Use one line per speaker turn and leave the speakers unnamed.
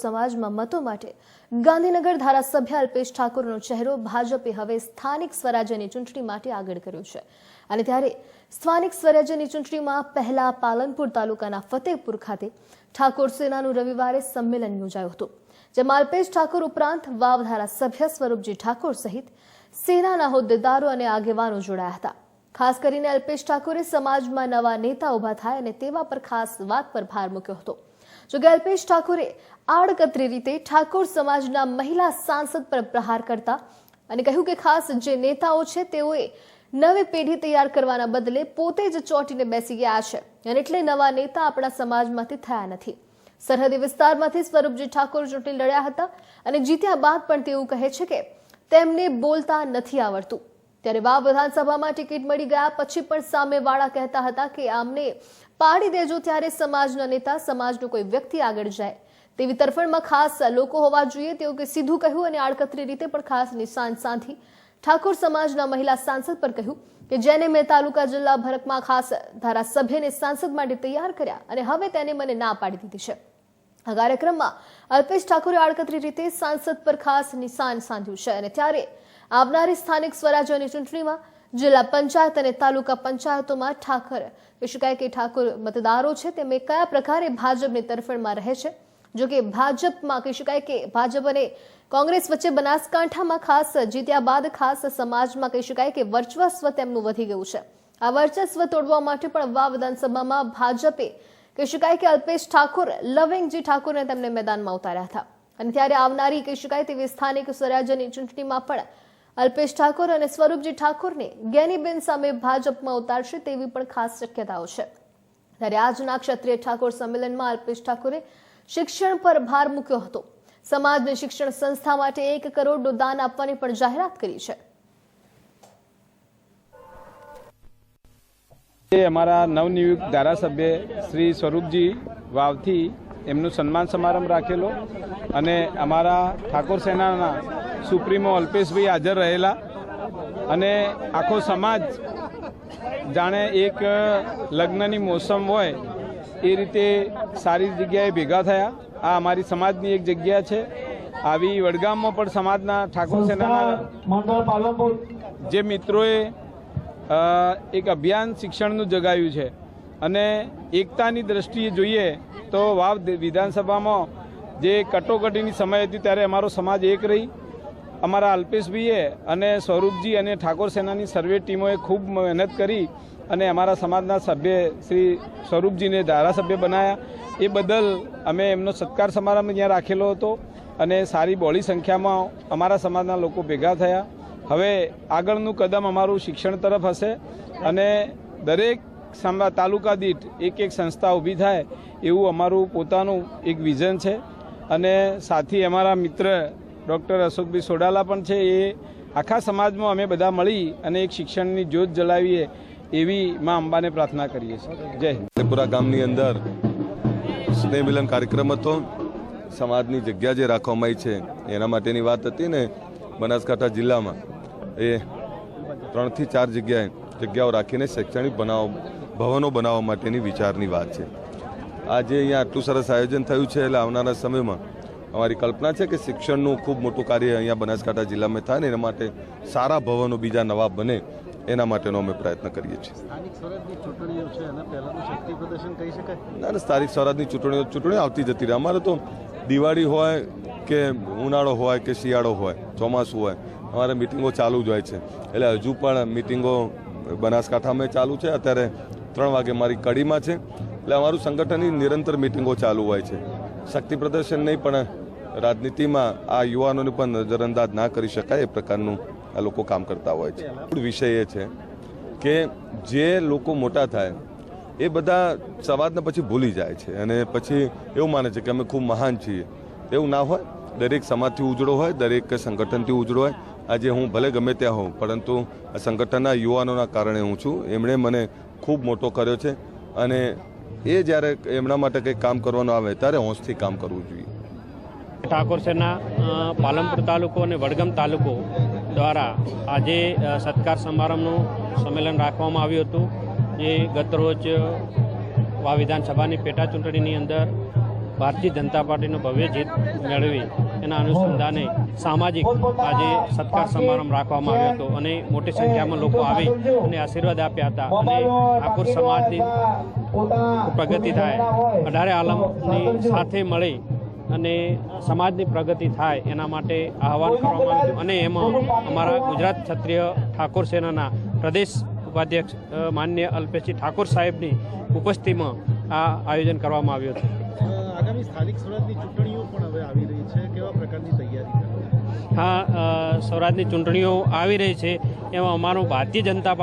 સમાજમાં મતો માટે ગાંધીનગર ધારાસભ્ય અલ્પેશ ઠાકોરનો ચહેરો ભાજપે હવે સ્થાનિક સ્વરાજ્યની ચૂંટણી માટે આગળ કર્યો છે અને ત્યારે સ્થાનિક સ્વરાજ્યની ચૂંટણીમાં પહેલા પાલનપુર તાલુકાના ફતેહપુર ખાતે ઠાકોર સેનાનું રવિવારે સંમેલન યોજાયું હતું, જેમાં અલ્પેશ ઠાકોર ઉપરાંત વાવ ધારાસભ્ય સ્વરૂપજી ઠાકોર સહિત સેનાના હોદ્દેદારો અને આગેવાનો જોડાયા હતા। ખાસ કરીને અલ્પેશ ઠાકોરે સમાજમાં નવા નેતા ઉભા થાય અને તેવા પર ખાસ વાત પર ભાર મૂક્યો હતો। જોકે અલ્પેશ ઠાકોરે આડકતરી રીતે ઠાકોર સમાજના મહિલા સાંસદ પર પ્રહાર કરતા અને કહ્યું કે ખાસ જે નેતાઓ છે તેઓએ નવી પેઢી તૈયાર કરવાના બદલે પોતે જ ચોંટીને બેસી ગયા છે અને એટલે નવા નેતા આપણા સમાજમાંથી થયા નથી। સરહદી વિસ્તારમાંથી સ્વરૂપજી ઠાકોર ચૂંટણી લડ્યા હતા અને જીત્યા બાદ પણ તેઓ કહે છે કે તેમને બોલતા નથી આવડતું। ત્યારે વાવ વિધાનસભામાં ટિકિટ મળી ગયા પછી પણ સામેવાળા કહેતા હતા કે આમને પાડી દેજો, ત્યારે સમાજના નેતા સમાજનો કોઈ વ્યક્તિ આગળ જાય તેવી તરફેણમાં ખાસ લોકો હોવા જોઈએ તેવું કે સીધું કહ્યું અને આડકતરી રીતે પણ ખાસ નિશાન સાધી ઠાકોર સમાજના મહિલા સાંસદ પર કહ્યું કે જેને મેં તાલુકા જિલ્લા ભરકમાં ખાસ ધારાસભ્યને સાંસદ માટે તૈયાર કર્યા અને હવે તેને મને ના પાડી દીધી છે। આ કાર્યક્રમમાં અલ્પેશ ઠાકોરે આડકતરી રીતે સાંસદ પર ખાસ નિશાન સાધ્યું છે અને ત્યારે આવનારી સ્થાનિક સ્વરાજ્યની ચૂંટણીમાં જિલ્લા પંચાયત અને તાલુકા પંચાયતોમાં ઠાકોર કહી શકાય કે ઠાકોર મતદારો છે તેમને કયા પ્રકારે ભાજપની તરફેણમાં રહે છે। જો કે ભાજપમાં કહી શકાય કે ભાજપ અને કોંગ્રેસ વચ્ચે બનાસકાંઠામાં ખાસ જીત્યા બાદ ખાસ સમાજમાં કહી શકાય કે વર્ચસ્વ તેમનું વધી ગયું છે। આ વર્ચસ્વ તોડવા માટે પણ વાવ વિધાનસભામાં ભાજપે કહી શકાય કે અલ્પેશ ઠાકોર લવિંગજી ઠાકોરને તેમને મેદાનમાં ઉતાર્યા હતા અને ત્યારે આવનારી કહી શકાય તેવી સ્થાનિક સ્વરાજ્યની ચૂંટણીમાં પણ અલ્પેશ ઠાકોર અને સ્વરૂપજી ઠાકોરને જ્ઞાનીબેન સામે ભાજપમાં ઉતારશે તેવી પણ ખાસ શક્યતાઓ છે। ત્યારે આજના ક્ષત્રિય ઠાકોર સંમેલનમાં અલ્પેશ ઠાકોરે શિક્ષણ પર ભાર મૂક્યો હતો। સમાજની શિક્ષણ સંસ્થા માટે 1 કરોડનું દાન આપવાની પણ જાહેરાત કરી છે।
અમારા નવનિયુક્ત ધારાસભ્ય શ્રી સ્વરૂપજી વાવથી એમનું સન્માન સમારંભ રાખેલો અને અમારા ઠાકોર સેનાના સુપ્રીમો અલ્પેશભાઈ હાજર રહેલા અને આખો સમાજ જાણે એક લગ્નની મોસમ હોય એ રીતે સારી જગ્યાએ ભેગા થયા। આ અમારી સમાજની એક જગ્યા છે। આવી વડગામમાં પણ સમાજના ઠાકોર સેનાના જે મિત્રોએ એક અભિયાન શિક્ષણનું જગાવ્યું છે અને એકતાની દ્રષ્ટિએ જોઈએ તો વાવ વિધાનસભામાં જે કટોકટીની સમય હતી ત્યારે અમારો સમાજ એક રહી। અમારા અલ્પેશભાઈએ અને સ્વરૂપજી અને ઠાકોર સેનાની સર્વે ટીમોએ ખૂબ મહેનત કરી અને અમારા સમાજના સભ્ય શ્રી સ્વરૂપજીને ધારાસભ્ય બનાવ્યા। એ બદલ અમે એમનો સત્કાર સમારંભ ત્યાં રાખેલો હતો અને સારી બહોળી સંખ્યામાં અમારા સમાજના લોકો ભેગા થયા। હવે આગળનું કદમ અમારું શિક્ષણ તરફ હશે અને દરેક તાલુકા દીઠ એક સંસ્થા ઊભી થાય એવું અમારું પોતાનું એક વિઝન છે અને સાથી અમારા મિત્ર ડૉક્ટર અશોકભાઈ સોડાલા પણ છે। એ આખા સમાજમાં અમે બધા મળી અને એક શિક્ષણની જ્યોત જલાવીએ એવી માં અંબાને પ્રાર્થના કરીએ છીએ। જય હિન્દ।
ફતેપુરા ગામની અંદર સ્નેહ મિલન કાર્યક્રમ હતો। સમાજની જગ્યા જે રાખવામાં આવી છે એના માટેની વાત હતી ને બનાસકાંઠા જિલ્લામાં એ 3 થી 4 જગ્યાઓ રાખીને શૈક્ષણિક ભવનો બનાવવા માટેની વિચારની વાત છે। આજે અહીંયા આટલું સરસ આયોજન થયું છે એટલે આવનારા સમયમાં અમારી કલ્પના છે કે શિક્ષણનું ખૂબ મોટું કાર્ય અહીંયા બનાસકાંઠા જિલ્લામાં થાય ને એના માટે સારા ભવનો બીજા નવા બને એના માટેનો અમે પ્રયત્ન કરીએ છીએ। ના, સ્થાનિક સ્વરાજની ચૂંટણીઓ આવતી જતી રહે। અમારે તો દિવાળી હોય કે ઉનાળો હોય કે શિયાળો હોય ચોમાસું હોય અમારે મિટિંગો ચાલુ જ હોય છે। એટલે હજુ પણ મિટિંગો બનાસકાંઠામાં ચાલુ છે। અત્યારે 3 વાગે મારી કડીમાં છે એટલે અમારું સંગઠનની નિરંતર મિટિંગો ચાલુ હોય છે। શક્તિ પ્રદર્શન નહીં પણ રાજનીતિમાં આ યુવાનોને પણ નજરઅંદાજ ના કરી શકાય એ પ્રકારનું આ લોકો કામ કરતા હોય છે। વિષય એ છે કે જે લોકો મોટા થાય એ બધા સમાજને પછી ભૂલી જાય છે અને પછી એવું માને છે કે અમે ખૂબ મહાન છીએ। એવું ના હોય। દરેક સમાજથી ઉજળો હોય, દરેક સંગઠનથી ઉજળો હોય। આજે હું ભલે ગમે ત્યાં હોઉં પરંતુ આ સંગઠનના યુવાનોના કારણે હું છું। એમણે મને ખૂબ મોટો કર્યો છે અને એ જ્યારે એમના માટે કંઈક કામ કરવાનું આવે ત્યારે હોંશથી કામ કરવું જોઈએ।
ઠાકોર સેના પાલનપુર તાલુકો અને વડગામ તાલુકો દ્વારા આજે સત્કાર સમારંભનું સંમેલન રાખવામાં આવ્યું હતું, જે ગતરોજ વાવ વિધાનસભાની પેટા ચૂંટણીની અંદર ભારતીય જનતા પાર્ટીનો ભવ્ય જીત મેળવી એના અનુસંધાને સામાજિક આજે સત્કાર સમારંભ રાખવામાં આવ્યો હતો અને મોટી સંખ્યામાં લોકો આવી અને આશીર્વાદ આપ્યા હતા અને ઠાકોર સમાજની પ્રગતિ થાય, 18 આલમની સાથે મળી અને સમાજની પ્રગતિ થાય એના માટે આહવાન કરવામાં આવ્યું હતું અને એમાં અમારા ગુજરાત ક્ષત્રિય ઠાકોર સેનાના પ્રદેશ ઉપાધ્યક્ષ માન્ય અલ્પેશજી ઠાકોર સાહેબની ઉપસ્થિતિમાં આ આયોજન કરવામાં આવ્યું હતું.
આગામી સ્થાનિક સ્વરાજની ચૂંટણીઓ પણ હવે આવી રહી છે, કેવા પ્રકારની તૈયારી?
હા, સ્વરાજની ચૂંટણીઓ આવી રહી છે એમાં અમારું ભારતીય જનતા